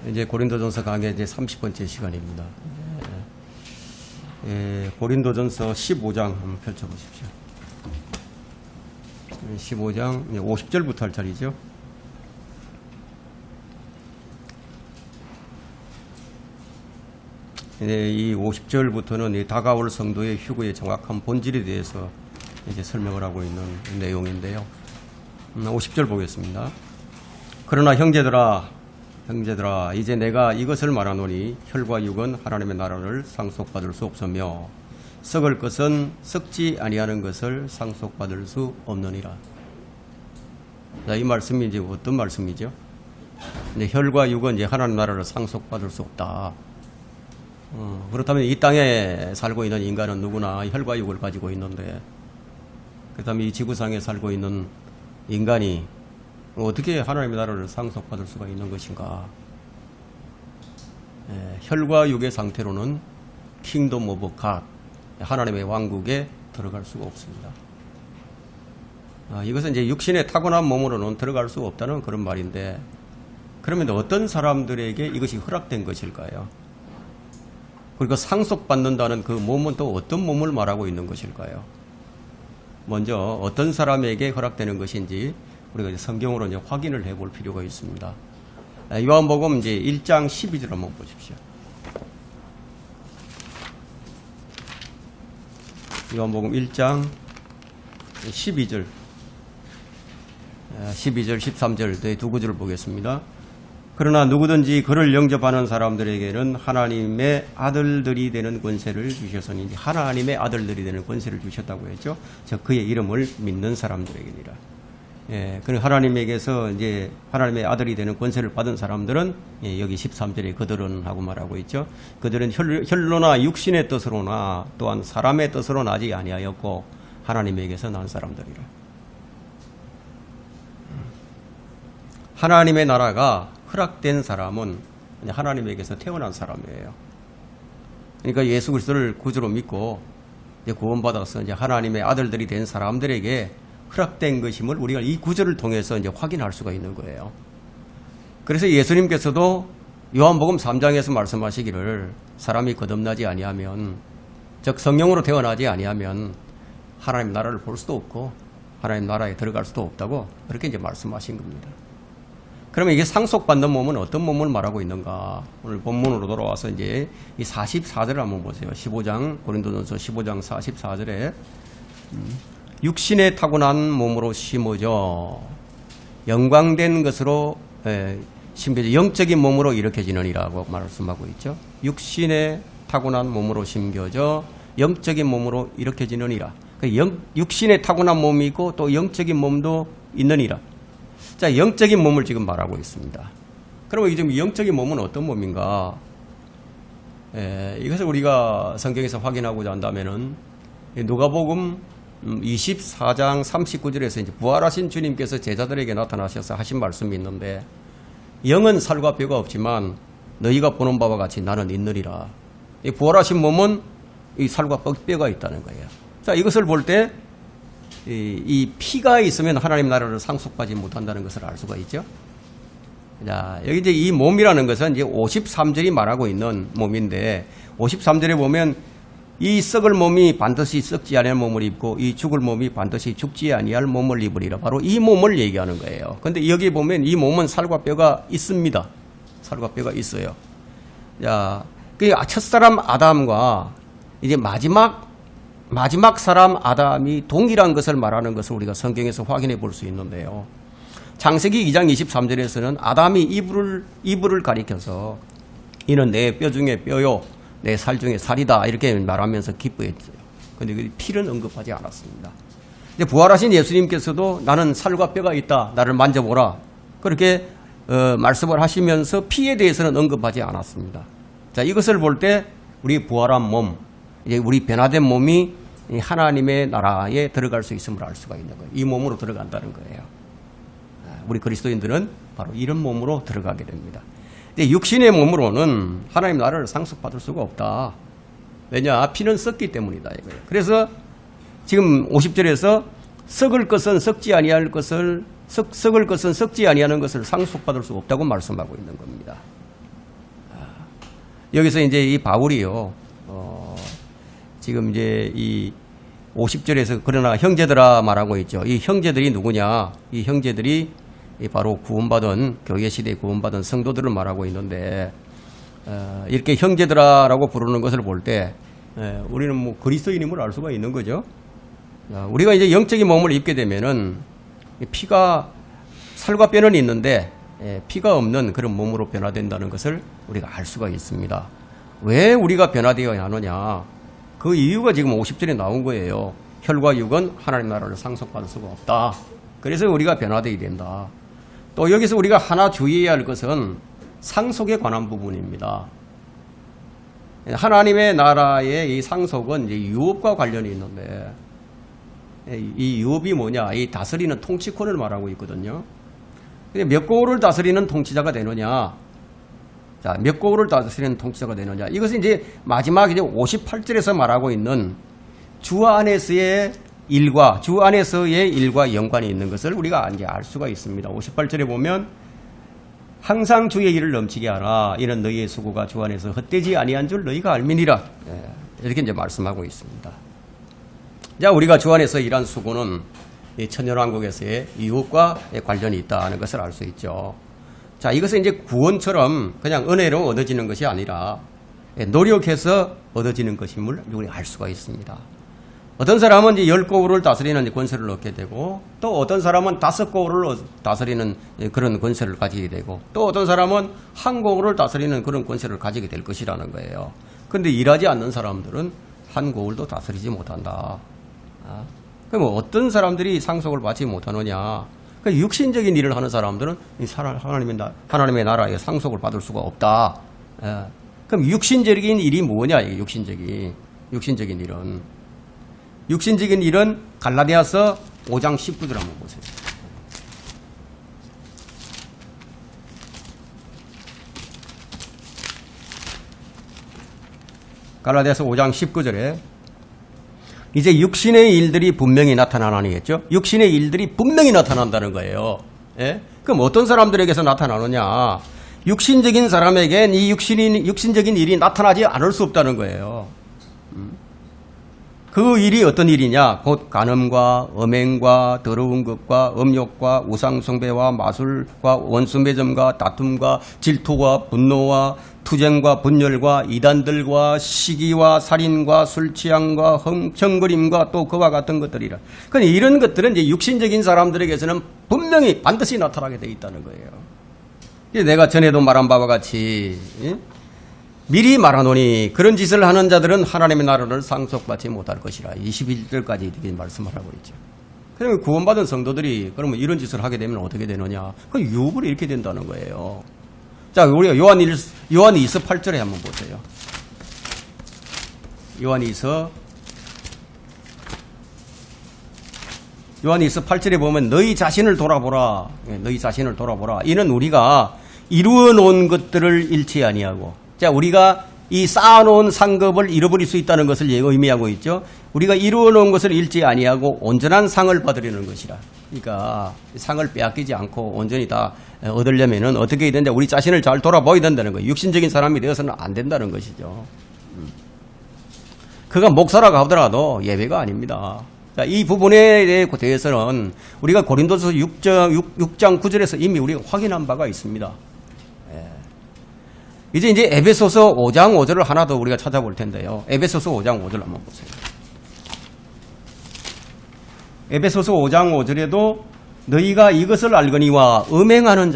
이제 고린도전서 강의 이제 30번째 시간입니다. 고린도전서 15장 한번 펼쳐보십시오. 15장 50절부터 할 자리죠. 이 50절부터는 다가올 성도의 휴거의 정확한 본질에 대해서 이제 설명을 하고 있는 내용인데요. 50절 보겠습니다. 그러나 형제들아 이제 내가 이것을 말하노니 혈과 육은 하나님의 나라를 상속받을 수 없으며 썩을 것은 썩지 아니하는 것을 상속받을 수 없느니라. 자, 이 말씀이 이제 어떤 말씀이죠? 이제 혈과 육은 이제 하나님 나라를 상속받을 수 없다. 그렇다면 이 땅에 살고 있는 인간은 누구나 혈과 육을 가지고 있는데, 그렇다면 이 지구상에 살고 있는 인간이 어떻게 하나님의 나라를 상속받을 수가 있는 것인가? 혈과 육의 상태로는 킹덤 오브 갓, 하나님의 왕국에 들어갈 수가 없습니다. 이것은 이제 육신의 타고난 몸으로는 들어갈 수가 없다는 그런 말인데, 그러면 어떤 사람들에게 이것이 허락된 것일까요? 그리고 상속받는다는 그 몸은 또 어떤 몸을 말하고 있는 것일까요? 먼저 어떤 사람에게 허락되는 것인지 우리가 이제 성경으로 이제 확인을 해볼 필요가 있습니다. 요한복음 이제 1장 12절 한번 보십시오. 요한복음 1장 12절, 13절 두 구절을 보겠습니다. 그러나 누구든지 그를 영접하는 사람들에게는 하나님의 아들들이 되는 권세를 주셨으니, 하나님의 아들들이 되는 권세를 주셨다고 했죠. 즉 그의 이름을 믿는 사람들에게니라. 그리고 하나님에게서 이제 하나님의 아들이 되는 권세를 받은 사람들은 여기 13절에 그들은 하고 말하고 있죠. 그들은 혈로나 육신의 뜻으로나 또한 사람의 뜻으로 나지 아니하였고 하나님에게서 난 사람들이라. 하나님의 나라가 허락된 사람은 하나님에게서 태어난 사람이에요. 그러니까 예수 그리스도를 구주로 믿고 이제 구원받아서 이제 하나님의 아들들이 된 사람들에게 허락된 것임을 우리가 이 구절을 통해서 이제 확인할 수가 있는 거예요. 그래서 예수님께서도 요한복음 3장에서 말씀하시기를 사람이 거듭나지 아니하면, 즉 성령으로 태어나지 아니하면 하나님 나라를 볼 수도 없고 하나님 나라에 들어갈 수도 없다고 그렇게 이제 말씀하신 겁니다. 그러면 이게 상속받는 몸은 어떤 몸을 말하고 있는가? 오늘 본문으로 돌아와서 이제 이 44절을 한번 보세요. 15장, 고린도전서 15장 44절에 육신에 타고난 몸으로 심어져 영광된 것으로 심겨져 영적인 몸으로 일으켜지느니라고 말씀하고 있죠. 육신에 타고난 몸으로 심겨져 영적인 몸으로 일으켜지느니라. 육신에 타고난 몸이 있고 또 영적인 몸도 있느니라. 자, 영적인 몸을 지금 말하고 있습니다. 그러면 지금 영적인 몸은 어떤 몸인가? 이것을 우리가 성경에서 확인하고자 한다면은 누가복음 24장 39절에서 이제 부활하신 주님께서 제자들에게 나타나셔서 하신 말씀이 있는데, 영은 살과 뼈가 없지만 너희가 보는 바와 같이 나는 있느니라. 이 부활하신 몸은 이 살과 뼈가 있다는 거예요. 자, 이것을 볼 때 이 피가 있으면 하나님 나라를 상속받지 못한다는 것을 알 수가 있죠. 자, 여기 이제 이 몸이라는 것은 이제 53절이 말하고 있는 몸인데, 53절에 보면 이 썩을 몸이 반드시 썩지 아니할 몸을 입고 이 죽을 몸이 반드시 죽지 아니할 몸을 입으리라. 바로 이 몸을 얘기하는 거예요. 근데 여기 보면 이 몸은 살과 뼈가 있습니다. 살과 뼈가 있어요. 자, 그 첫사람 아담과 이제 마지막 사람 아담이 동일한 것을 말하는 것을 우리가 성경에서 확인해 볼 수 있는데요. 창세기 2장 23절에서는 아담이 이불을 가리켜서 이는 내 뼈 중에 뼈요 내 살 중에 살이다 이렇게 말하면서 기뻐했어요. 그런데 피는 언급하지 않았습니다. 이제 부활하신 예수님께서도 나는 살과 뼈가 있다, 나를 만져보라 그렇게 말씀을 하시면서 피에 대해서는 언급하지 않았습니다. 자, 이것을 볼 때 우리 부활한 몸, 이제 우리 변화된 몸이 하나님의 나라에 들어갈 수 있음을 알 수가 있는 거예요. 이 몸으로 들어간다는 거예요. 우리 그리스도인들은 바로 이런 몸으로 들어가게 됩니다. 근데 육신의 몸으로는 하나님 나라를 상속받을 수가 없다. 왜냐? 피는 썩기 때문이다 이거예요. 그래서 지금 50절에서 썩을 것은 썩지 아니할 것을 썩을 것은 썩지 아니하는 것을 상속받을 수 없다고 말씀하고 있는 겁니다. 여기서 이제 이 바울이요, 지금 이제 이 50절에서 그러나 형제들아 말하고 있죠. 이 형제들이 누구냐? 이 형제들이 바로 구원받은, 교회 시대에 구원받은 성도들을 말하고 있는데, 이렇게 형제들아라고 부르는 것을 볼 때, 우리는 뭐 그리스도인임을 알 수가 있는 거죠. 우리가 이제 영적인 몸을 입게 되면은 피가, 살과 뼈는 있는데, 피가 없는 그런 몸으로 변화된다는 것을 우리가 알 수가 있습니다. 왜 우리가 변화되어야 하느냐? 그 이유가 지금 50절에 나온 거예요. 혈과 육은 하나님 나라를 상속받을 수가 없다. 그래서 우리가 변화되어야 된다. 또 여기서 우리가 하나 주의해야 할 것은 상속에 관한 부분입니다. 하나님의 나라의 이 상속은 이제 유업과 관련이 있는데, 이 유업이 뭐냐? 이 다스리는 통치권을 말하고 있거든요. 몇 고을을 다스리는 통치자가 되느냐? 자, 몇 고을을 다스리는 통치자가 되느냐? 이것은 이제 마지막 이제 58절에서 말하고 있는 주 안에서의 일과 연관이 있는 것을 우리가 이제 알 수가 있습니다. 58절에 보면 항상 주의 일을 넘치게 하라. 이는 너희의 수고가 주 안에서 헛되지 아니한 줄 너희가 알미니라. 이렇게 이제 말씀하고 있습니다. 자, 우리가 주 안에서 일한 수고는 이 천년왕국에서의 유업과 관련이 있다는 것을 알 수 있죠. 자, 이것은 이제 구원처럼 그냥 은혜로 얻어지는 것이 아니라 노력해서 얻어지는 것임을 우리가 알 수가 있습니다. 어떤 사람은 이제 10고을을 다스리는 권세를 얻게 되고, 또 어떤 사람은 5고을을 다스리는 그런 권세를 가지게 되고, 또 어떤 사람은 1고을을 다스리는 그런 권세를 가지게 될 것이라는 거예요. 그런데 일하지 않는 사람들은 1고을도 다스리지 못한다. 그럼 어떤 사람들이 상속을 받지 못하느냐? 육신적인 일을 하는 사람들은 하나님의 나라에 상속을 받을 수가 없다. 그럼 육신적인 일이 뭐냐? 이게 육신적인 일은. 육신적인 일은 갈라디아서 5장 19절 한번 보세요. 갈라디아서 5장 19절에 이제 육신의 일들이 분명히 나타나나니겠죠? 육신의 일들이 분명히 나타난다는 거예요. 예? 그럼 어떤 사람들에게서 나타나느냐? 육신적인 사람에겐 이 육신적인 일이 나타나지 않을 수 없다는 거예요. 그 일이 어떤 일이냐? 곧 간음과 음행과 더러운 것과 음욕과 우상숭배와 마술과 원수매점과 다툼과 질투와 분노와 투쟁과 분열과 이단들과 시기와 살인과 술취함과 흠청거림과 또 그와 같은 것들이라. 그러니까 이런 것들은 이제 육신적인 사람들에게서는 분명히 반드시 나타나게 돼 있다는 거예요. 내가 전에도 말한 바와 같이 미리 말하노니 그런 짓을 하는 자들은 하나님의 나라를 상속받지 못할 것이라. 21절까지 이렇게 말씀을 하고 있죠. 그러면 구원받은 성도들이 그러면 이런 짓을 하게 되면 어떻게 되느냐? 그 유업으로 이렇게 된다는 거예요. 자, 우리가 요한이서 8절에 한번 보세요. 요한이서 8절에 보면 너희 자신을 돌아보라. 너희 자신을 돌아보라. 이는 우리가 이루어 놓은 것들을 잃지 아니하고, 자, 우리가 이 쌓아놓은 상급을 잃어버릴 수 있다는 것을 의미하고 있죠. 우리가 이루어 놓은 것을 잃지 아니하고 온전한 상을 받으려는 것이라. 그러니까 상을 빼앗기지 않고 온전히 다 얻으려면은 어떻게 해야 된다? 우리 자신을 잘 돌아보아야 된다는 거예요. 육신적인 사람이 되어서는 안 된다는 것이죠. 그가 목사라고 하더라도 예배가 아닙니다. 자, 이 부분에 대해서는 우리가 고린도서 6장 9절에서 이미 우리가 확인한 바가 있습니다. 이제 에베소서 5장 5절을 하나 더 우리가 찾아볼 텐데요. 에베소서 5장 5절 한번 보세요. 에베소서 5장 5절에도 너희가 이것을 알거니와 음행하는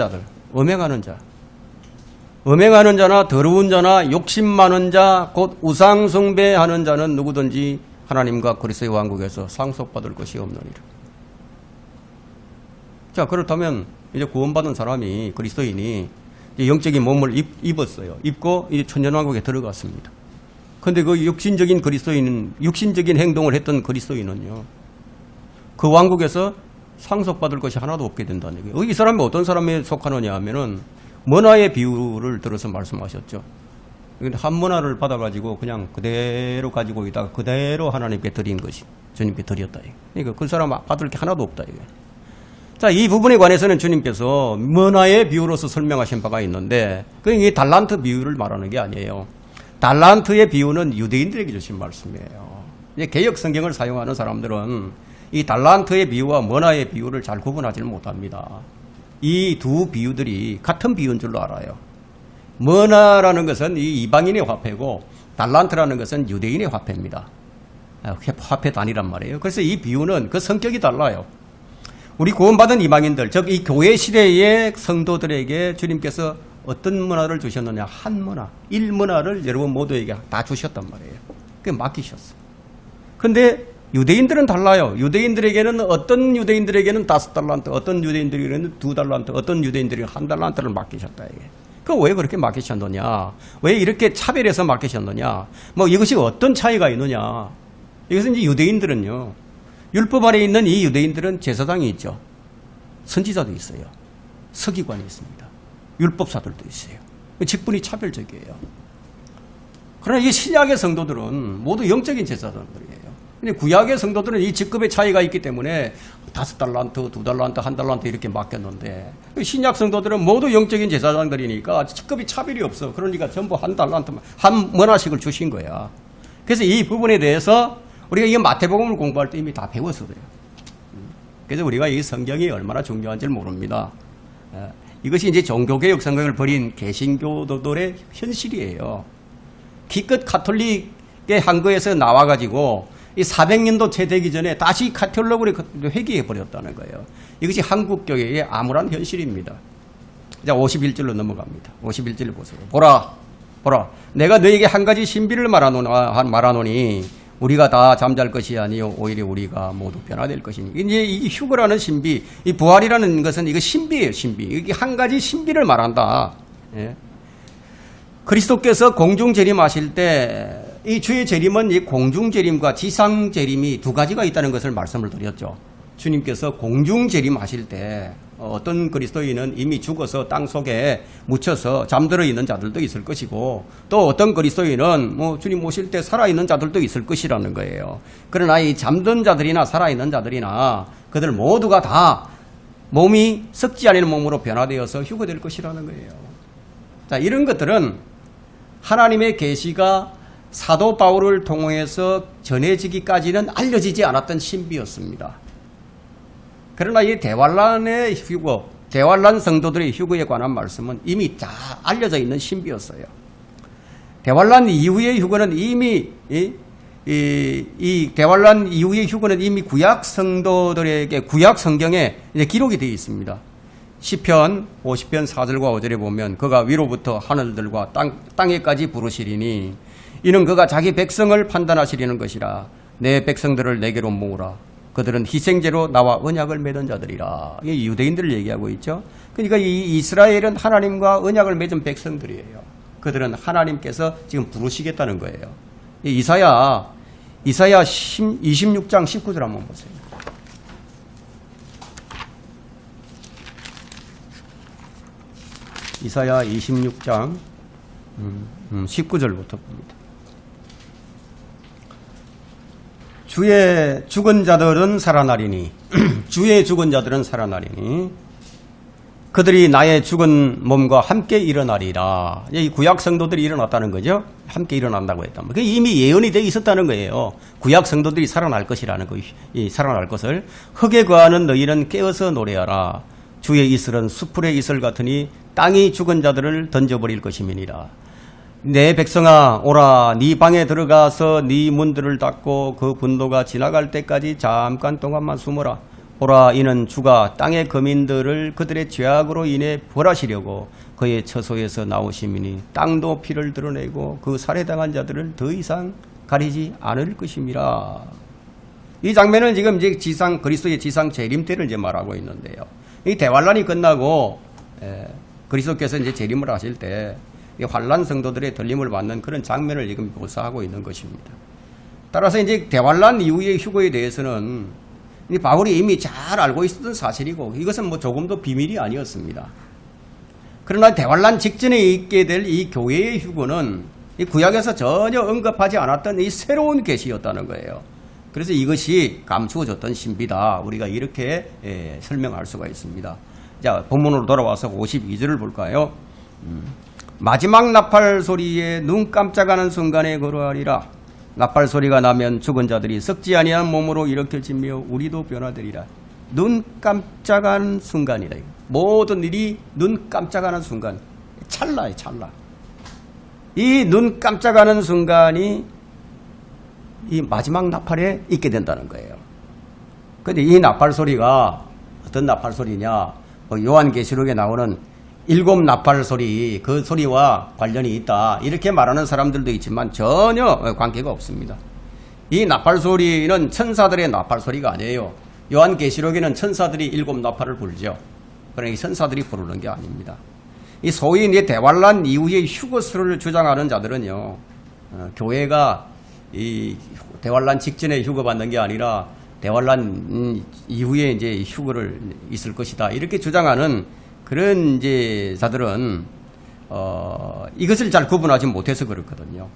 자나 더러운 자나 욕심 많은 자 곧 우상 숭배하는 자는 누구든지 하나님과 그리스도의 왕국에서 상속받을 것이 없느니라. 자, 그렇다면 이제 구원받은 사람이, 그리스도인이 영적인 몸을 입었어요. 입고 이제 천년왕국에 들어갔습니다. 그런데 그 육신적인 행동을 했던 그리스도인은요, 그 왕국에서 상속받을 것이 하나도 없게 된다는 얘기예요. 이 사람이 어떤 사람에 속하느냐 하면은 문화의 비유를 들어서 말씀하셨죠. 한 문화를 받아가지고 그냥 그대로 가지고 있다가 그대로 하나님께 드린 것이, 주님께 드렸다. 그러니까 그 사람 받을 게 하나도 없다. 자, 이 부분에 관해서는 주님께서 문화의 비유로서 설명하신 바가 있는데, 그게 달란트 비유를 말하는 게 아니에요. 달란트의 비유는 유대인들에게 주신 말씀이에요. 이제 개역 성경을 사용하는 사람들은 이 달란트의 비유와 머나의 비유를 잘 구분하지는 못합니다. 이 두 비유들이 같은 비유인 줄로 알아요. 머나라는 것은 이 이방인의 화폐고 달란트라는 것은 유대인의 화폐입니다. 화폐 단위란 말이에요. 그래서 이 비유는 그 성격이 달라요. 우리 구원받은 이방인들, 즉 이 교회 시대의 성도들에게 주님께서 어떤 문화를 주셨느냐? 한 문화, 일 문화를 여러분 모두에게 다 주셨단 말이에요. 그게 맡기셨어요. 근데 유대인들은 달라요. 유대인들에게는 어떤 유대인들에게는 5달란트, 어떤 유대인들에게는 2달란트, 어떤 유대인들에게는 1달란트를 맡기셨다 이게. 그 왜 그렇게 맡기셨느냐? 왜 이렇게 차별해서 맡기셨느냐? 뭐 이것이 어떤 차이가 있느냐? 이것은 이제 유대인들은요. 율법 아래 있는 이 유대인들은 제사장이 있죠. 선지자도 있어요. 서기관이 있습니다. 율법사들도 있어요. 직분이 차별적이에요. 그러나 이 신약의 성도들은 모두 영적인 제사장들이에요. 근데 구약의 성도들은 이 직급의 차이가 있기 때문에 5달란트, 2달란트, 1달란트 이렇게 맡겼는데 신약 성도들은 모두 영적인 제사장들이니까 직급이 차별이 없어. 그러니까 전부 1달란트, 한 문화씩을 주신 거야. 그래서 이 부분에 대해서 우리가 이 마태복음을 공부할 때 이미 다 배웠어요. 그래서 우리가 이 성경이 얼마나 중요한지를 모릅니다. 이것이 이제 종교개혁 성경을 벌인 개신교도들의 현실이에요. 기껏 카톨릭의 한거에서 나와가지고 이 400년도 채 되기 전에 다시 카톨릭으로 회귀해 버렸다는 거예요. 이것이 한국 교회의 암울한 현실입니다. 자, 51절로 넘어갑니다. 51절 보세요. 보라. 내가 너에게 한 가지 신비를 말하노니 우리가 다 잠잘 것이 아니요 오히려 우리가 모두 변화될 것이니. 이제 이 휴거라는 신비, 이 부활이라는 것은 이거 신비예요, 신비. 이게 한 가지 신비를 말한다. 예. 그리스도께서 공중 재림하실 때 이 주의 재림은 이 공중 재림과 지상 재림이 두 가지가 있다는 것을 말씀을 드렸죠. 주님께서 공중 재림하실 때 어떤 그리스도인은 이미 죽어서 땅 속에 묻혀서 잠들어 있는 자들도 있을 것이고 또 어떤 그리스도인은 뭐 주님 오실 때 살아있는 자들도 있을 것이라는 거예요. 그러나 이 잠든 자들이나 살아있는 자들이나 그들 모두가 다 몸이 썩지 않는 몸으로 변화되어서 휴거될 것이라는 거예요. 자, 이런 것들은 하나님의 계시가 사도 바울을 통해서 전해지기까지는 알려지지 않았던 신비였습니다. 그러나 이 대환란의 휴거, 대환란 성도들의 휴거에 관한 말씀은 이미 다 알려져 있는 신비였어요. 대환란 이후의 휴거는 이미 이 대환란 이후의 휴거는 이미 구약 성도들에게 구약 성경에 이제 기록이 되어 있습니다. 시편 50편 4절과 5절에 보면 그가 위로부터 하늘들과 땅에까지 부르시리니 이는 그가 자기 백성을 판단하시려는 것이라. 내 백성들을 내게로 모으라. 그들은 희생제로 나와 언약을 맺은 자들이라. 이 유대인들을 얘기하고 있죠. 그러니까 이 이스라엘은 하나님과 언약을 맺은 백성들이에요. 그들은 하나님께서 지금 부르시겠다는 거예요. 이사야 26장 19절 한번 보세요. 이사야 26장 19절부터 봅니다. 주의 죽은 자들은 살아나리니 주의 죽은 자들은 살아나리니 그들이 나의 죽은 몸과 함께 일어나리라. 이 구약 성도들이 일어났다는 거죠. 함께 일어난다고 했단 말이에요. 이미 예언이 되어 있었다는 거예요. 구약 성도들이 살아날 것이라는 거, 살아날 것을. 흙에 거하는 너희는 깨어서 노래하라. 주의 이슬은 수풀의 이슬 같으니 땅이 죽은 자들을 던져버릴 것임이니라. 내 백성아 오라. 네 방에 들어가서 네 문들을 닫고 그 분노가 지나갈 때까지 잠깐 동안만 숨어라. 보라, 이는 주가 땅의 거민들을 그들의 죄악으로 인해 벌하시려고 그의 처소에서 나오심이니 땅도 피를 드러내고 그 살해당한 자들을 더 이상 가리지 않을 것임이라. 이 장면은 지금 이제 그리스도의 지상 재림 때를 이제 말하고 있는데요. 이 대환란이 끝나고 그리스도께서 이제 재림을 하실 때 환란 성도들의 들림을 받는 그런 장면을 지금 묘사하고 있는 것입니다. 따라서 이제 대환란 이후의 휴거에 대해서는 바울이 이미 잘 알고 있었던 사실이고 이것은 뭐 조금도 비밀이 아니었습니다. 그러나 대환란 직전에 있게 될 이 교회의 휴거는 이 구약에서 전혀 언급하지 않았던 이 새로운 계시였다는 거예요. 그래서 이것이 감추어졌던 신비다. 우리가 이렇게 설명할 수가 있습니다. 자, 본문으로 돌아와서 52절을 볼까요? 마지막 나팔 소리에 눈 깜짝하는 순간에 그러하리라. 나팔 소리가 나면 죽은 자들이 썩지 아니한 몸으로 일으켜지며 우리도 변화되리라. 눈 깜짝하는 순간이다. 모든 일이 눈 깜짝하는 순간. 찰나에 찰나. 이 눈 깜짝하는 순간이 이 마지막 나팔에 있게 된다는 거예요. 그런데 이 나팔 소리가 어떤 나팔 소리냐? 요한계시록에 나오는 7 나팔 소리, 그 소리와 관련이 있다. 이렇게 말하는 사람들도 있지만 전혀 관계가 없습니다. 이 나팔 소리는 천사들의 나팔 소리가 아니에요. 요한계시록에는 천사들이 7 나팔을 불죠. 그러니까 천사들이 부르는 게 아닙니다. 이 소위 이제 대환란 이후의 휴거수를 주장하는 자들은요, 교회가 이 대환란 직전에 휴거받는 게 아니라 대환란 이후에 이제 휴거를 있을 것이다. 이렇게 주장하는 그런 이제 자들은 이것을 잘 구분하지 못해서 그렇거든요.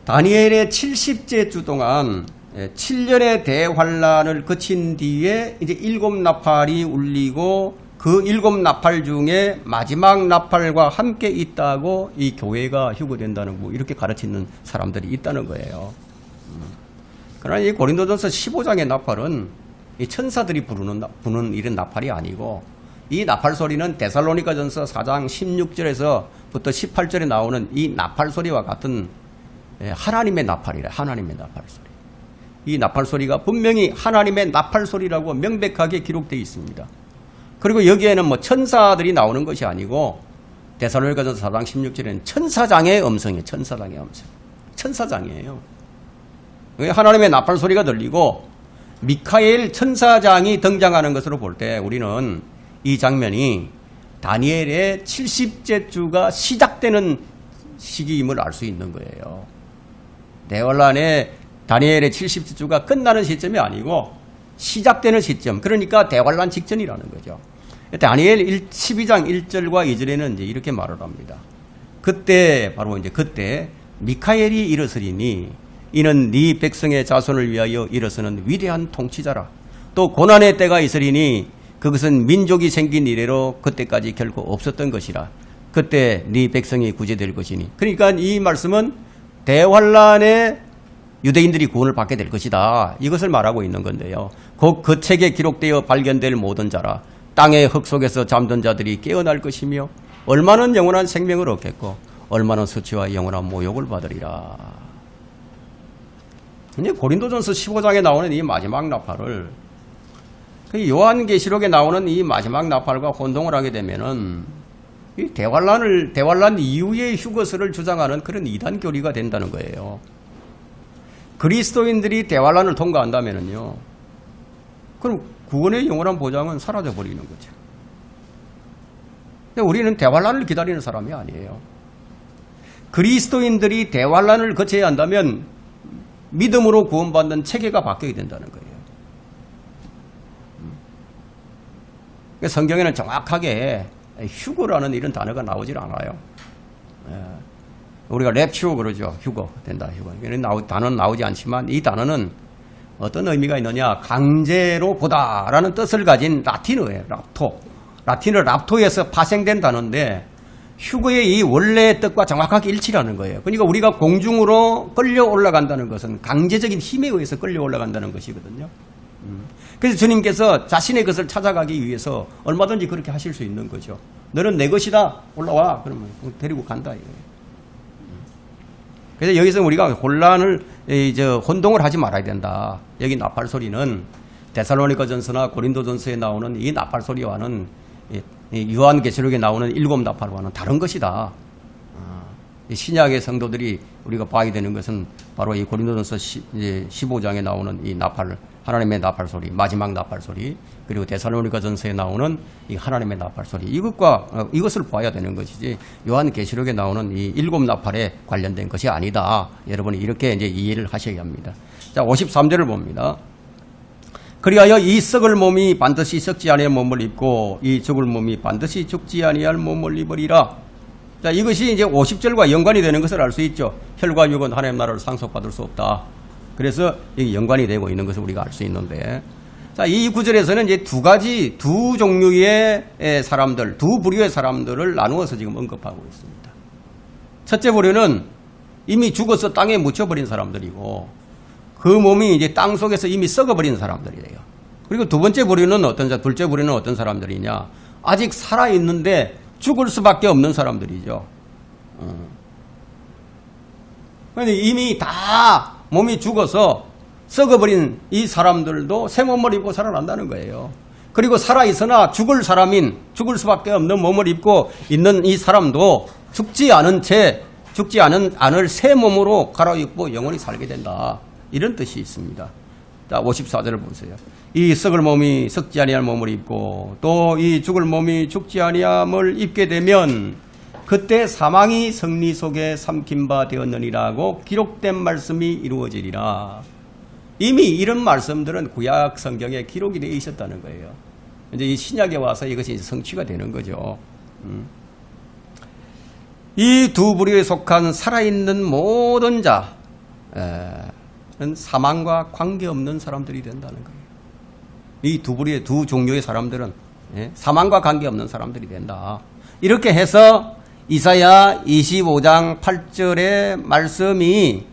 다니엘의 70째 주 동안 7년의 대환란을 거친 뒤에 이제 7 나팔이 울리고 그 7 나팔 중에 마지막 나팔과 함께 있다고 이 교회가 휴거된다는 거 이렇게 가르치는 사람들이 있다는 거예요. 그러나 이 고린도전서 15장의 나팔은 이 천사들이 부는 이런 나팔이 아니고 이 나팔 소리는 데살로니가전서 4장 16절에서부터 18절에 나오는 이 나팔 소리와 같은 하나님의 나팔이래. 하나님의 나팔 소리. 이 나팔 소리가 분명히 하나님의 나팔 소리라고 명백하게 기록되어 있습니다. 그리고 여기에는 뭐 천사들이 나오는 것이 아니고 데살로니가전서 4장 16절에는 천사장의 음성이에요. 천사장의 음성. 천사장이에요. 하나님의 나팔 소리가 들리고 미카엘 천사장이 등장하는 것으로 볼 때 우리는 이 장면이 다니엘의 70째 주가 시작되는 시기임을 알 수 있는 거예요. 대환란의 다니엘의 70째 주가 끝나는 시점이 아니고 시작되는 시점, 그러니까 대환란 직전이라는 거죠. 다니엘 12장 1절과 2절에는 이제 이렇게 말을 합니다. 그때 바로 이제 그때 미카엘이 일어서리니 이는 네 백성의 자손을 위하여 일어서는 위대한 통치자라. 또 고난의 때가 있으리니 그것은 민족이 생긴 이래로 그때까지 결코 없었던 것이라. 그때 네 백성이 구제될 것이니. 그러니까 이 말씀은 대환란에 유대인들이 구원을 받게 될 것이다. 이것을 말하고 있는 건데요. 곧 그 책에 기록되어 발견될 모든 자라. 땅의 흙 속에서 잠든 자들이 깨어날 것이며 얼마는 영원한 생명을 얻겠고 얼마는 수치와 영원한 모욕을 받으리라. 이제 고린도전서 15장에 나오는 이 마지막 나팔을 요한계시록에 나오는 이 마지막 나팔과 혼동을 하게 되면은 이 대환란 이후의 휴거설을 주장하는 그런 이단 교리가 된다는 거예요. 그리스도인들이 대환란을 통과한다면은요, 그럼 구원의 영원한 보장은 사라져 버리는 거죠. 근데 우리는 대환란을 기다리는 사람이 아니에요. 그리스도인들이 대환란을 거쳐야 한다면 믿음으로 구원받는 체계가 바뀌게 된다는 거예요. 성경에는 정확하게 휴거라는 이런 단어가 나오질 않아요. 우리가 랩추어 그러죠. 휴거 된다. 휴거. 단어는 나오지 않지만 이 단어는 어떤 의미가 있느냐. 강제로 보다라는 뜻을 가진 라틴어예요. 랍토. 라틴어 랍토에서 파생된 단어인데 휴거의 이 원래의 뜻과 정확하게 일치라는 거예요. 그러니까 우리가 공중으로 끌려 올라간다는 것은 강제적인 힘에 의해서 끌려 올라간다는 것이거든요. 그래서 주님께서 자신의 것을 찾아가기 위해서 얼마든지 그렇게 하실 수 있는 거죠. 너는 내 것이다. 올라와. 그러면 데리고 간다. 이거예요. 그래서 여기서 우리가 혼동을 하지 말아야 된다. 여기 나팔 소리는 데살로니가전서나 고린도전서에 나오는 이 나팔 소리와는 요한계시록에 나오는 7 나팔과는 다른 것이다. 신약의 성도들이 우리가 봐야 되는 것은 바로 이 고린도전서 15장에 나오는 이 나팔, 하나님의 나팔 소리, 마지막 나팔 소리, 그리고 데살로니가전서에 나오는 이 하나님의 나팔 소리, 이것을 봐야 되는 것이지 요한계시록에 나오는 이 7 나팔에 관련된 것이 아니다. 여러분이 이렇게 이제 이해를 하셔야 합니다. 자, 53절을 봅니다. 그리하여 이 썩을 몸이 반드시 썩지 아니할 몸을 입고 이 죽을 몸이 반드시 죽지 아니할 몸을 입으리라. 자, 이것이 이제 50절과 연관이 되는 것을 알 수 있죠. 혈과 육은 하나님 나라를 상속받을 수 없다. 그래서 이게 연관이 되고 있는 것을 우리가 알 수 있는데, 자, 이 구절에서는 이제 두 종류의 사람들, 두 부류의 사람들을 나누어서 지금 언급하고 있습니다. 첫째 부류는 이미 죽어서 땅에 묻혀버린 사람들이고, 그 몸이 이제 땅 속에서 이미 썩어버린 사람들이에요. 그리고 두 번째 부류는 둘째 부류는 어떤 사람들이냐? 아직 살아있는데 죽을 수밖에 없는 사람들이죠. 그런데 이미 다 몸이 죽어서 썩어버린 이 사람들도 새 몸을 입고 살아난다는 거예요. 그리고 살아있으나 죽을 수밖에 없는 몸을 입고 있는 이 사람도 죽지 않을 새 몸으로 갈아입고 영원히 살게 된다. 이런 뜻이 있습니다. 자, 54절을 보세요. 이 썩을 몸이 썩지 아니할 몸을 입고 또 이 죽을 몸이 죽지 아니함을 입게 되면 그때 사망이 승리 속에 삼킨 바 되었느니라고 기록된 말씀이 이루어지리라. 이미 이런 말씀들은 구약 성경에 기록이 되어 있었다는 거예요. 이제 이 신약에 와서 이것이 성취가 되는 거죠. 이 두 부류에 속한 살아있는 모든 자는 사망과 관계없는 사람들이 된다는 거예요. 이 두 부류의 두 종류의 사람들은 사망과 관계없는 사람들이 된다. 이렇게 해서 이사야 25장 8절의 말씀이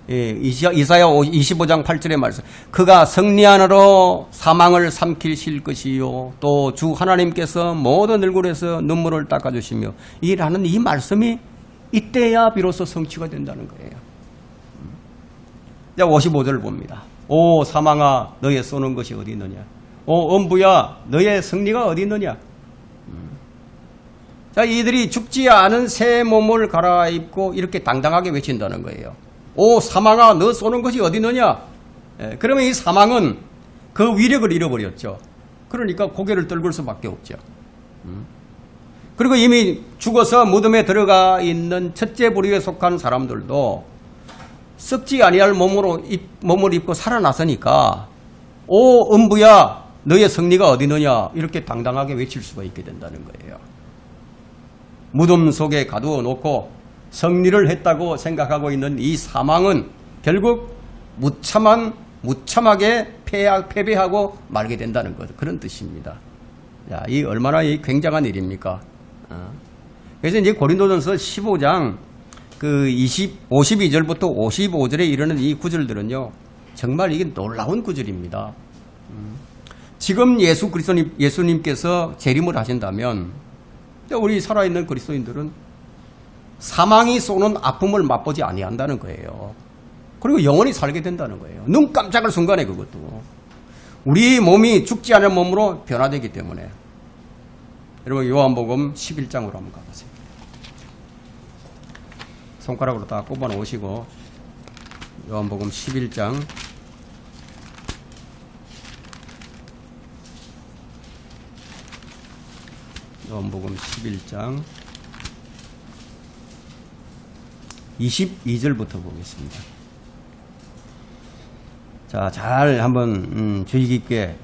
이사야 25장 8절의 말씀, 그가 승리하느로 사망을 삼키실 것이요 또 주 하나님께서 모든 얼굴에서 눈물을 닦아주시며 이라는 이 말씀이 이때야 비로소 성취가 된다는 거예요. 자, 55절을 봅니다. 오 사망아 너의 쏘는 것이 어디 있느냐? 오 엄부야 너의 승리가 어디 있느냐? 자, 이들이 죽지 않은 새 몸을 갈아입고 이렇게 당당하게 외친다는 거예요. 오 사망아 너 쏘는 것이 어디 있느냐? 그러면 이 사망은 그 위력을 잃어버렸죠. 그러니까 고개를 떨굴 수밖에 없죠. 그리고 이미 죽어서 무덤에 들어가 있는 첫째 부류에 속한 사람들도 썩지 아니할 몸을 입고 살아났으니까 오 음부야 너의 승리가 어디 있느냐? 이렇게 당당하게 외칠 수가 있게 된다는 거예요. 무덤 속에 가두어 놓고 승리를 했다고 생각하고 있는 이 사망은 결국 무참하게 패배하고 말게 된다는 것, 그런 뜻입니다. 야, 이 얼마나 굉장한 일입니까? 그래서 이제 고린도전서 15장 52절부터 55절에 이르는 이 구절들은요, 정말 이게 놀라운 구절입니다. 지금 예수님께서 재림을 하신다면 우리 살아있는 그리스도인들은 사망이 쏘는 아픔을 맛보지 아니한다는 거예요. 그리고 영원히 살게 된다는 거예요. 눈 깜짝할 순간에 그것도. 우리 몸이 죽지 않을 몸으로 변화되기 때문에. 여러분 요한복음 11장으로 한번 가보세요. 손가락으로 다 꼽아 놓으시고 요한복음 11장 요한복음 11장 22절부터 보겠습니다. 자, 잘 한번 주의 깊게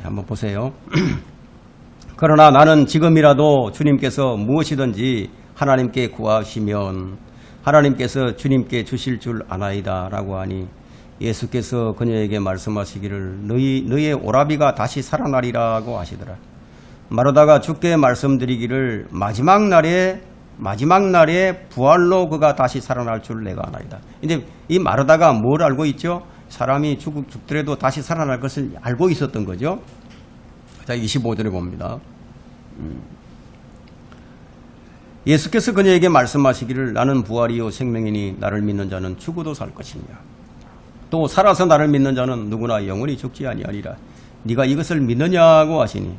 한번 보세요. 그러나 나는 지금이라도 주님께서 무엇이든지 하나님께 구하시면 하나님께서 주님께 주실 줄 아나이다 라고 하니 예수께서 그녀에게 말씀하시기를 너의 오라비가 다시 살아나리라고 하시더라. 마르다가 주께 말씀드리기를 마지막 날에 부활로 그가 다시 살아날 줄 내가 아나이다. 이제 이 마르다가 뭘 알고 있죠? 사람이 죽더라도 다시 살아날 것을 알고 있었던 거죠. 자, 25절에 봅니다. 예수께서 그녀에게 말씀하시기를 나는 부활이요 생명이니 나를 믿는 자는 죽어도 살 것이며 또 살아서 나를 믿는 자는 누구나 영원히 죽지 아니하리라. 네가 이것을 믿느냐고 하시니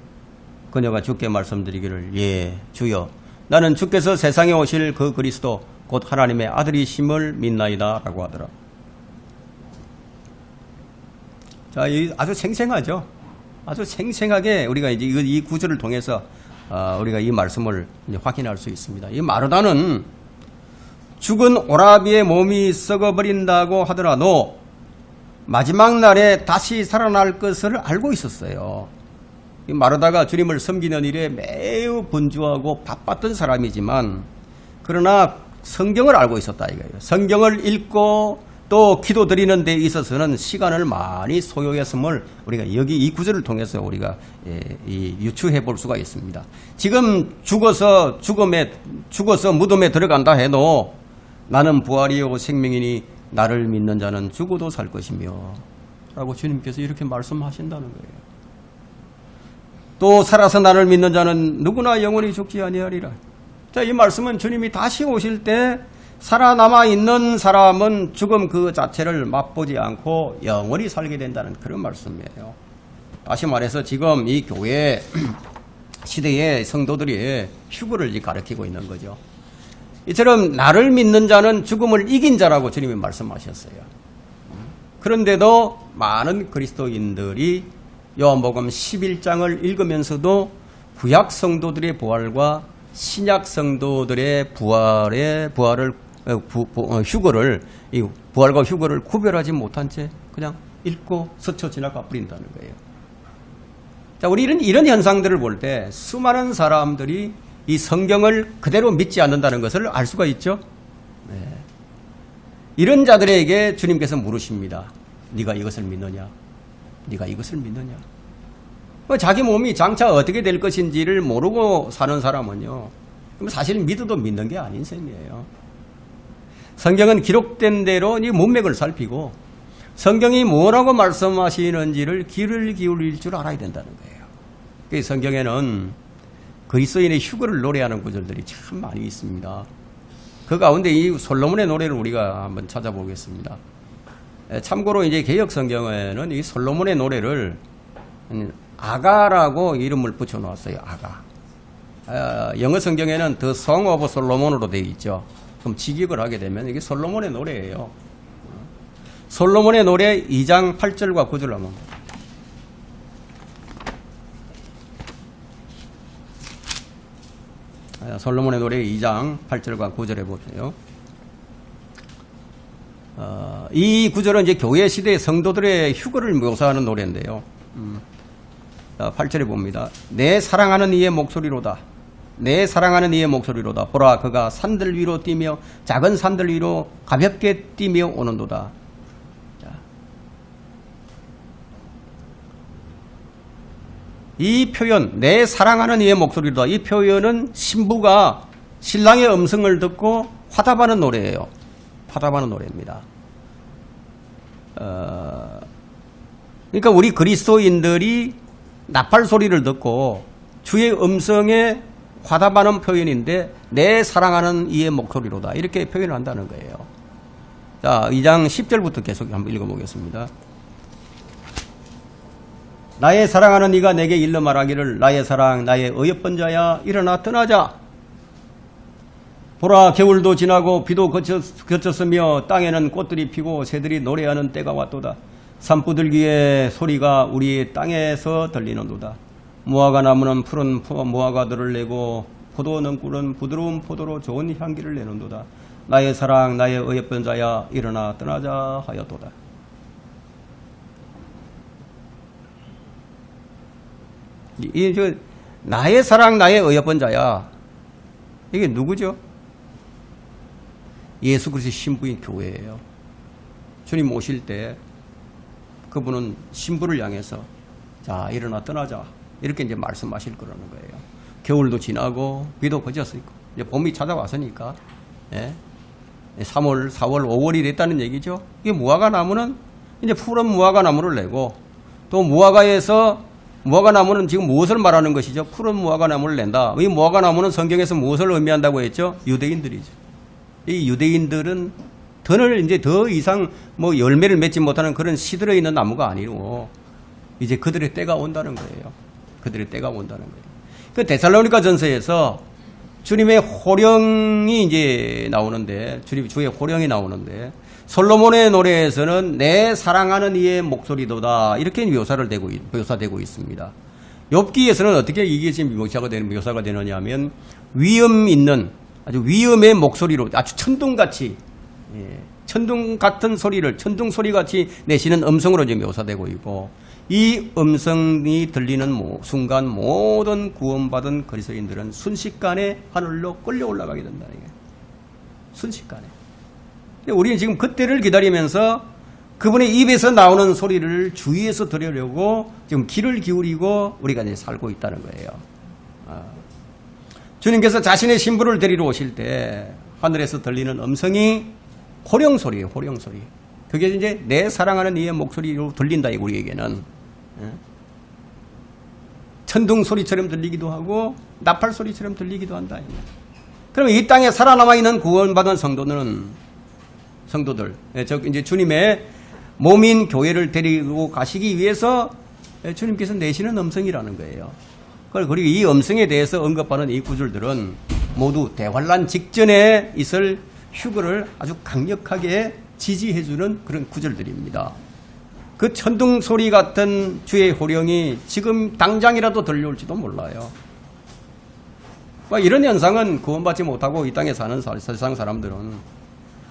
그녀가 주께 말씀드리기를 예 주여 나는 주께서 세상에 오실 그 그리스도 곧 하나님의 아들이심을 믿나이다 라고 하더라. 자, 아주 생생하죠. 아주 생생하게 우리가 이제 이 구절을 통해서 우리가 이 말씀을 이제 확인할 수 있습니다. 이 마르다는 죽은 오라비의 몸이 썩어버린다고 하더라도 마지막 날에 다시 살아날 것을 알고 있었어요. 이 마르다가 주님을 섬기는 일에 매우 분주하고 바빴던 사람이지만 그러나 성경을 알고 있었다 이거예요. 성경을 읽고 또 기도 드리는 데 있어서는 시간을 많이 소요했음을 우리가 여기 이 구절을 통해서 우리가 유추해 볼 수가 있습니다. 지금 죽어서 무덤에 들어간다 해도 나는 부활이요 생명이니 나를 믿는 자는 죽어도 살 것이며 라고 주님께서 이렇게 말씀하신다는 거예요. 또 살아서 나를 믿는 자는 누구나 영원히 죽지 아니하리라. 자, 이 말씀은 주님이 다시 오실 때 살아남아 있는 사람은 죽음 그 자체를 맛보지 않고 영원히 살게 된다는 그런 말씀이에요. 다시 말해서 지금 이 교회 시대의 성도들이 휴거를 가리키고 있는 거죠. 이처럼 나를 믿는 자는 죽음을 이긴 자라고 주님이 말씀하셨어요. 그런데도 많은 그리스도인들이 요한복음 11장을 읽으면서도 구약 성도들의 부활과 신약 성도들의 부활과 휴거를 구별하지 못한 채 그냥 읽고 스쳐 지나가 버린다는 거예요. 자, 우리 이런 현상들을 볼 때 수많은 사람들이 이 성경을 그대로 믿지 않는다는 것을 알 수가 있죠. 네. 이런 자들에게 주님께서 물으십니다. 네가 이것을 믿느냐? 네가 이것을 믿느냐? 자기 몸이 장차 어떻게 될 것인지를 모르고 사는 사람은요, 사실 믿어도 믿는 게 아닌 셈이에요. 성경은 기록된 대로 이 문맥을 살피고 성경이 뭐라고 말씀하시는지를 귀를 기울일 줄 알아야 된다는 거예요. 그 성경에는 그리스도인의 휴거를 노래하는 구절들이 참 많이 있습니다. 그 가운데 이 솔로몬의 노래를 우리가 한번 찾아보겠습니다. 참고로 이제 개역 성경에는 이 솔로몬의 노래를 아가라고 이름을 붙여놓았어요. 아가. 영어 성경에는 The Song of Solomon으로 되어 있죠. 그럼 직역을 하게 되면 이게 솔로몬의 노래예요. 솔로몬의 노래 2장 8절과 9절 한번. 솔로몬의 노래 2장 8절과 9절에 보세요. 이 구절은 이제 교회 시대의 성도들의 휴거를 묘사하는 노래인데요. 8절에 봅니다. 내 사랑하는 이의 목소리로다. 내 사랑하는 이의 목소리로다. 보라, 그가 산들 위로 뛰며 작은 산들 위로 가볍게 뛰며 오는도다. 자. 이 표현, 내 사랑하는 이의 목소리로다. 이 표현은 신부가 신랑의 음성을 듣고 화답하는 노래예요. 화답하는 노래입니다. 그러니까 우리 그리스도인들이 나팔 소리를 듣고 주의 음성에 화답하는 표현인데 내 사랑하는 이의 목소리로다 이렇게 표현을 한다는 거예요. 자, 2장 10절부터 계속 한번 읽어보겠습니다. 나의 사랑하는 이가 내게 일러 말하기를 나의 사랑 나의 어여쁜 자야 일어나 떠나자. 보라, 겨울도 지나고 비도 그쳤으며 땅에는 꽃들이 피고 새들이 노래하는 때가 왔도다. 산부들기의 소리가 우리 땅에서 들리는도다. 무화과 나무는 푸른 무화과들을 내고 포도는 꿀은 부드러운 포도로 좋은 향기를 내는도다. 나의 사랑 나의 어여쁜 자야 일어나 떠나자 하였도다. 나의 사랑 나의 어여쁜 자야, 이게 누구죠? 예수 그리스도의 신부인 교회예요. 주님 오실 때 그분은 신부를 향해서 자 일어나 떠나자 이렇게 이제 말씀하실 거라는 거예요. 겨울도 지나고 비도 그쳤으니까 이제 봄이 찾아왔으니까 3월, 4월, 5월이 됐다는 얘기죠. 이게 무화과 나무는 이제 푸른 무화과 나무를 내고 또 무화과 나무는 지금 무엇을 말하는 것이죠? 푸른 무화과 나무를 낸다. 이 무화과 나무는 성경에서 무엇을 의미한다고 했죠? 유대인들이죠. 이 유대인들은 더 이상 뭐 열매를 맺지 못하는 그런 시들어 있는 나무가 아니고 이제 그들의 때가 온다는 거예요. 그들의 때가 온다는 거예요. 그 데살로니가 전서에서 주님의 호령이 이제 나오는데, 주의 호령이 나오는데, 솔로몬의 노래에서는 내 사랑하는 이의 목소리도다 이렇게 묘사되고 있습니다. 욥기에서는 어떻게 이게 지금 묘사가 되느냐 하면 위험 있는 아주 위험의 목소리로 아주 천둥같이 천둥 같은 소리를 천둥 소리같이 내시는 음성으로 지금 묘사되고 있고, 이 음성이 들리는 순간 모든 구원받은 그리스도인들은 순식간에 하늘로 끌려 올라가게 된다는 거예요. 순식간에. 우리는 지금 그때를 기다리면서 그분의 입에서 나오는 소리를 주위에서 들으려고 지금 귀를 기울이고 우리가 이제 살고 있다는 거예요. 주님께서 자신의 신부를 데리러 오실 때 하늘에서 들리는 음성이 호령소리예요. 호령소리. 그게 이제 내 사랑하는 이의 목소리로 들린다. 우리에게는 천둥 소리처럼 들리기도 하고 나팔 소리처럼 들리기도 한다. 그러면 이 땅에 살아남아 있는 구원받은 성도들, 이제 주님의 몸인 교회를 데리고 가시기 위해서 주님께서 내시는 음성이라는 거예요. 그리고 이 음성에 대해서 언급하는 이 구절들은 모두 대환란 직전에 있을 휴거를 아주 강력하게 지지해주는 그런 구절들입니다. 그 천둥 소리 같은 주의 호령이 지금 당장이라도 들려올지도 몰라요. 이런 현상은 구원받지 못하고 이 땅에 사는 세상 사람들은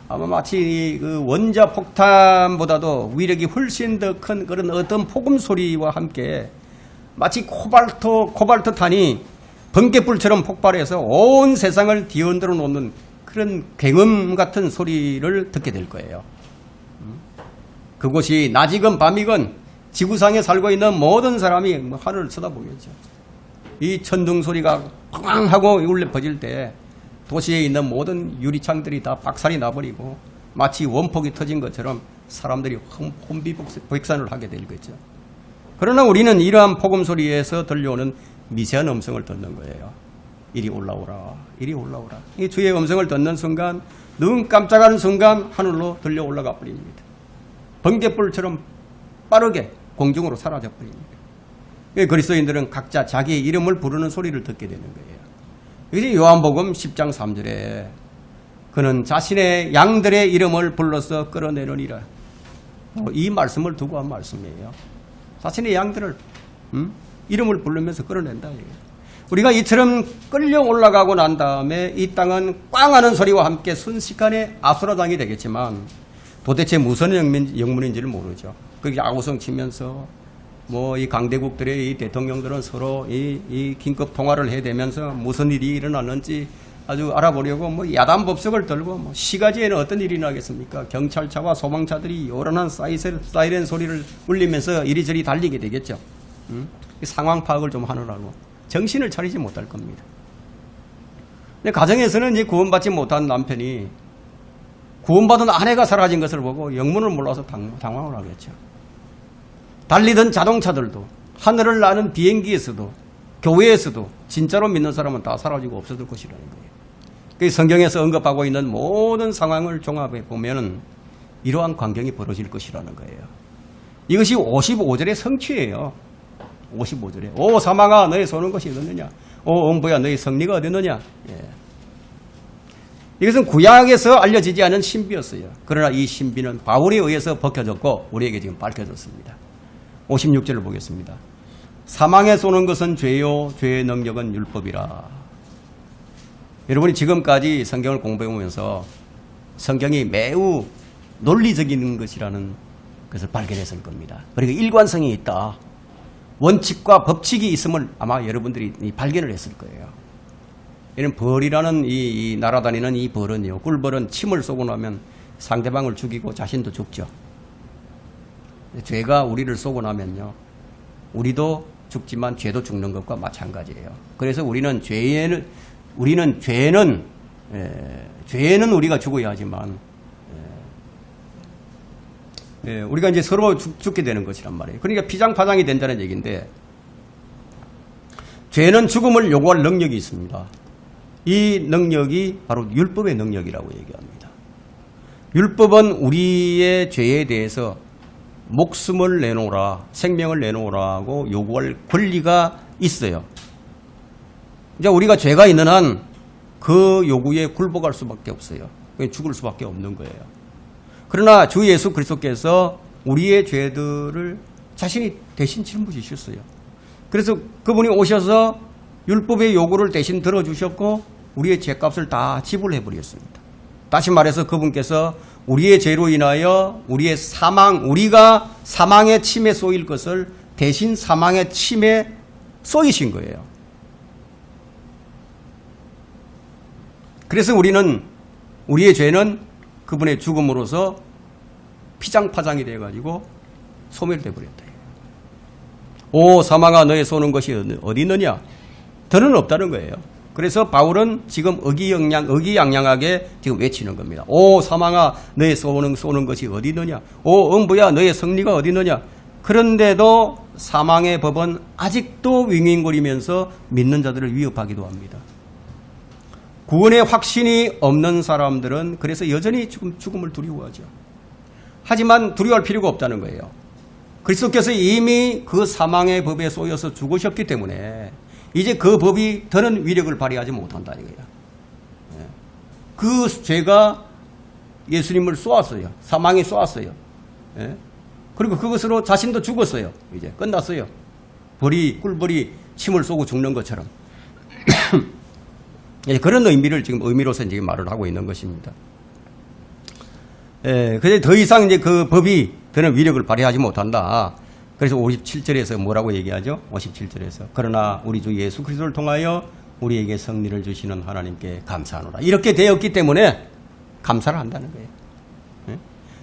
아마 마치 그 원자 폭탄보다도 위력이 훨씬 더 큰 그런 어떤 폭음 소리와 함께 마치 코발트탄이 번개불처럼 폭발해서 온 세상을 뒤흔들어 놓는 그런 굉음 같은 소리를 듣게 될 거예요. 그곳이 낮이건 밤이건 지구상에 살고 있는 모든 사람이 하늘을 쳐다보겠죠. 이 천둥 소리가 꽝 하고 울려 퍼질 때 도시에 있는 모든 유리창들이 다 박살이 나버리고 마치 원폭이 터진 것처럼 사람들이 혼비백산을 하게 될 거죠. 그러나 우리는 이러한 폭음 소리에서 들려오는 미세한 음성을 듣는 거예요. 이리 올라오라, 이리 올라오라. 이 주의 음성을 듣는 순간, 눈 깜짝하는 순간 하늘로 들려 올라가 버립니다. 번개불처럼 빠르게 공중으로 사라져 버립니다. 그리스도인들은 각자 자기의 이름을 부르는 소리를 듣게 되는 거예요. 이제 요한복음 10장 3절에 그는 자신의 양들의 이름을 불러서 끌어내느니라. 이 말씀을 두고 한 말씀이에요. 자신의 양들을 이름을 부르면서 끌어낸다. 우리가 이처럼 끌려 올라가고 난 다음에 이 땅은 꽝 하는 소리와 함께 순식간에 아수라장이 되겠지만 도대체 무슨 영문인지를 모르죠. 그게 아우성 치면서 이 강대국들의 이 대통령들은 서로 이 긴급 통화를 해대면서 무슨 일이 일어났는지 아주 알아보려고 야단 법석을 들고 시가지에는 어떤 일이 나겠습니까? 경찰차와 소방차들이 요란한 사이렌 소리를 울리면서 이리저리 달리게 되겠죠. 상황 파악을 좀 하느라고 정신을 차리지 못할 겁니다. 근데 가정에서는 이제 구원받지 못한 남편이 구원받은 아내가 사라진 것을 보고 영문을 몰라서 당황을 하겠죠. 달리던 자동차들도 하늘을 나는 비행기에서도 교회에서도 진짜로 믿는 사람은 다 사라지고 없어질 것이라는 거예요. 그 성경에서 언급하고 있는 모든 상황을 종합해 보면 이러한 광경이 벌어질 것이라는 거예요. 이것이 55절의 성취예요. 55절에 오 사망아 너의 쏘는 것이 어딨느냐, 오 음부야 너의 승리가 어딨느냐. 이것은 구약에서 알려지지 않은 신비였어요. 그러나 이 신비는 바울에 의해서 벗겨졌고 우리에게 지금 밝혀졌습니다. 56절을 보겠습니다. 사망에 쏘는 것은 죄요 죄의 능력은 율법이라. 여러분이 지금까지 성경을 공부해오면서 성경이 매우 논리적인 것이라는 것을 발견했을 겁니다. 그리고 일관성이 있다. 원칙과 법칙이 있음을 아마 여러분들이 발견을 했을 거예요. 이런 벌이라는 이 날아다니는 이 벌은요, 꿀벌은 침을 쏘고 나면 상대방을 죽이고 자신도 죽죠. 죄가 우리를 쏘고 나면요, 우리도 죽지만 죄도 죽는 것과 마찬가지예요. 그래서 우리는 죄는 우리가 죽어야 하지만 우리가 이제 서로 죽게 되는 것이란 말이에요. 그러니까 피장파장이 된다는 얘기인데, 죄는 죽음을 요구할 능력이 있습니다. 이 능력이 바로 율법의 능력이라고 얘기합니다. 율법은 우리의 죄에 대해서 목숨을 내놓으라, 생명을 내놓으라고 요구할 권리가 있어요. 이제 우리가 죄가 있는 한 그 요구에 굴복할 수밖에 없어요. 죽을 수밖에 없는 거예요. 그러나 주 예수 그리스도께서 우리의 죄들을 자신이 대신 짊어지셨어요. 그래서 그분이 오셔서 율법의 요구를 대신 들어주셨고 우리의 죄값을 다 지불해 버렸습니다. 다시 말해서 그분께서 우리의 죄로 인하여 우리가 사망의 침에 쏘일 것을 대신 사망의 침에 쏘이신 거예요. 그래서 우리의 죄는 그분의 죽음으로서 피장파장이 돼가지고 소멸돼 버렸다. 오 사망아 너의 쏘는 것이 어디 있느냐? 더는 없다는 거예요. 그래서 바울은 지금 의기양양하게 지금 외치는 겁니다. 오 사망아 너의 쏘는 것이 어디 있느냐? 오 음부야 너의 승리가 어디 있느냐? 그런데도 사망의 법은 아직도 윙윙거리면서 믿는 자들을 위협하기도 합니다. 구원의 확신이 없는 사람들은 그래서 여전히 죽음을 두려워하죠. 하지만 두려워할 필요가 없다는 거예요. 그리스도께서 이미 그 사망의 법에 쏘여서 죽으셨기 때문에 이제 그 법이 더는 위력을 발휘하지 못한다는 거예요. 그 죄가 예수님을 쏘았어요. 사망이 쏘았어요. 그리고 그것으로 자신도 죽었어요. 이제 끝났어요. 꿀벌이 침을 쏘고 죽는 것처럼. 그런 의미로서 지금 말을 하고 있는 것입니다. 그래서 더 이상 이제 그 법이 더는 위력을 발휘하지 못한다. 그래서 57절에서 뭐라고 얘기하죠? 57절에서 그러나 우리 주 예수 그리스도를 통하여 우리에게 승리를 주시는 하나님께 감사하노라. 이렇게 되었기 때문에 감사를 한다는 거예요.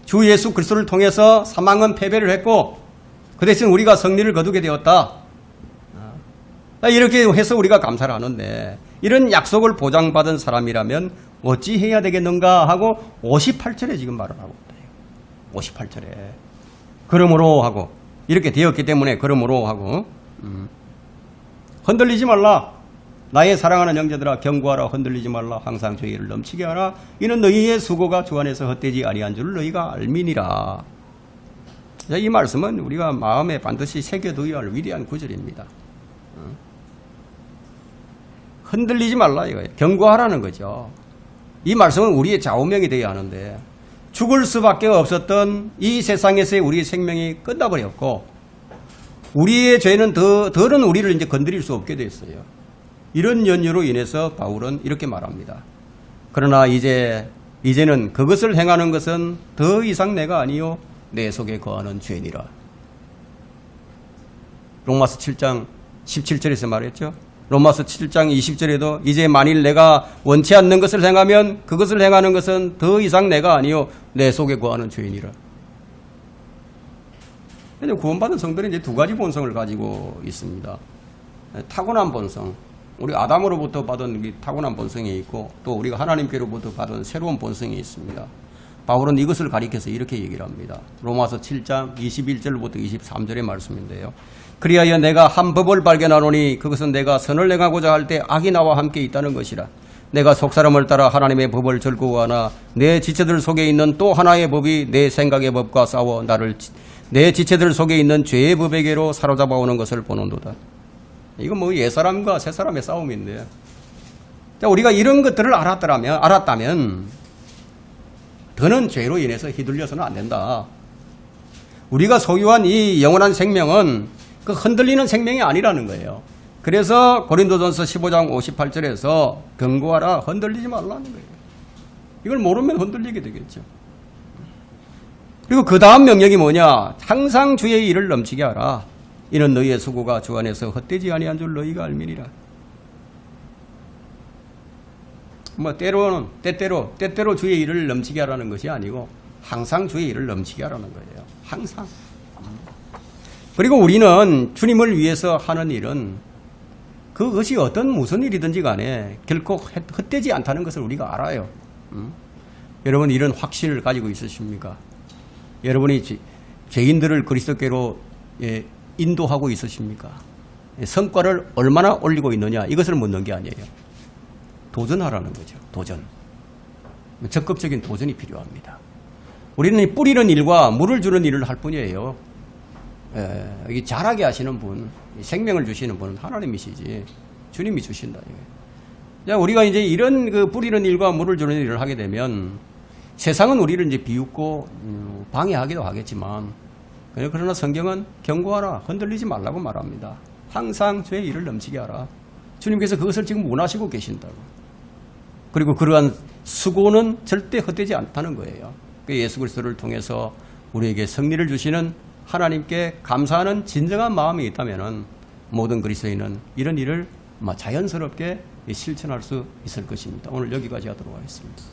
주 예수 그리스도를 통해서 사망은 패배를 했고 그 대신 우리가 승리를 거두게 되었다. 이렇게 해서 우리가 감사를 하는데 이런 약속을 보장받은 사람이라면 어찌 해야 되겠는가 하고 58절에 지금 말을 하고 있다. 58절에 그러므로 하고 이렇게 되었기 때문에 그러므로 하고 흔들리지 말라. 나의 사랑하는 형제들아 경고하라. 흔들리지 말라. 항상 죄를 넘치게 하라. 이는 너희의 수고가 주 안에서 헛되지 아니한 줄 너희가 알미니라. 이 말씀은 우리가 마음에 반드시 새겨두어야 할 위대한 구절입니다. 흔들리지 말라 이거예요. 경고하라는 거죠. 이 말씀은 우리의 좌우명이 되어야 하는데 죽을 수밖에 없었던 이 세상에서의 우리의 생명이 끝나버렸고 우리의 죄는 더는 우리를 이제 건드릴 수 없게 됐어요. 이런 연유로 인해서 바울은 이렇게 말합니다. 그러나 이제는 그것을 행하는 것은 더 이상 내가 아니요 내 속에 거하는 죄니라. 로마서 7장 17절에서 말했죠. 로마서 7장 20절에도 이제 만일 내가 원치 않는 것을 행하면 그것을 행하는 것은 더 이상 내가 아니요 내 속에 거하는 죄이니라. 구원받은 성들은 이제 두 가지 본성을 가지고 있습니다. 타고난 본성, 우리 아담으로부터 받은 타고난 본성이 있고 또 우리가 하나님께로부터 받은 새로운 본성이 있습니다. 바울은 이것을 가리켜서 이렇게 얘기를 합니다. 로마서 7장 21절부터 23절의 말씀인데요. 그리하여 내가 한 법을 발견하노니 그것은 내가 선을 행하고자 할 때 악이 나와 함께 있다는 것이라. 내가 속사람을 따라 하나님의 법을 즐거워하나 내 지체들 속에 있는 또 하나의 법이 내 생각의 법과 싸워 나를 내 지체들 속에 있는 죄의 법에게로 사로잡아오는 것을 보는도다. 이건 뭐 옛사람과 새사람의 싸움인데 우리가 이런 것들을 알았다면 더는 죄로 인해서 휘둘려서는 안 된다. 우리가 소유한 이 영원한 생명은 그 흔들리는 생명이 아니라는 거예요. 그래서 고린도전서 15장 58절에서 경고하라. 흔들리지 말라는 거예요. 이걸 모르면 흔들리게 되겠죠. 그리고 그 다음 명령이 뭐냐? 항상 주의 일을 넘치게 하라. 이는 너희의 수고가 주 안에서 헛되지 아니한 줄 너희가 알미니라. 때때로 주의 일을 넘치게 하라는 것이 아니고 항상 주의 일을 넘치게 하라는 거예요. 항상. 그리고 우리는 주님을 위해서 하는 일은 그것이 무슨 일이든지 간에 결코 헛되지 않다는 것을 우리가 알아요. 여러분 이런 확신을 가지고 있으십니까? 여러분이 죄인들을 그리스도께로 인도하고 있으십니까? 성과를 얼마나 올리고 있느냐 이것을 묻는 게 아니에요. 도전하라는 거죠. 도전. 적극적인 도전이 필요합니다. 우리는 뿌리는 일과 물을 주는 일을 할 뿐이에요. 잘하게 하시는 분, 생명을 주시는 분은 하나님이시지 주님이 주신다. 우리가 이제 이런 그 뿌리는 일과 물을 주는 일을 하게 되면 세상은 우리를 이제 비웃고 방해하기도 하겠지만 그러나 성경은 경고하라. 흔들리지 말라고 말합니다. 항상 죄의 일을 넘치게 하라. 주님께서 그것을 지금 원하시고 계신다고. 그리고 그러한 수고는 절대 헛되지 않다는 거예요. 예수 그리스도를 통해서 우리에게 승리를 주시는 하나님께 감사하는 진정한 마음이 있다면 모든 그리스도인은 이런 일을 자연스럽게 실천할 수 있을 것입니다. 오늘 여기까지 하도록 하겠습니다.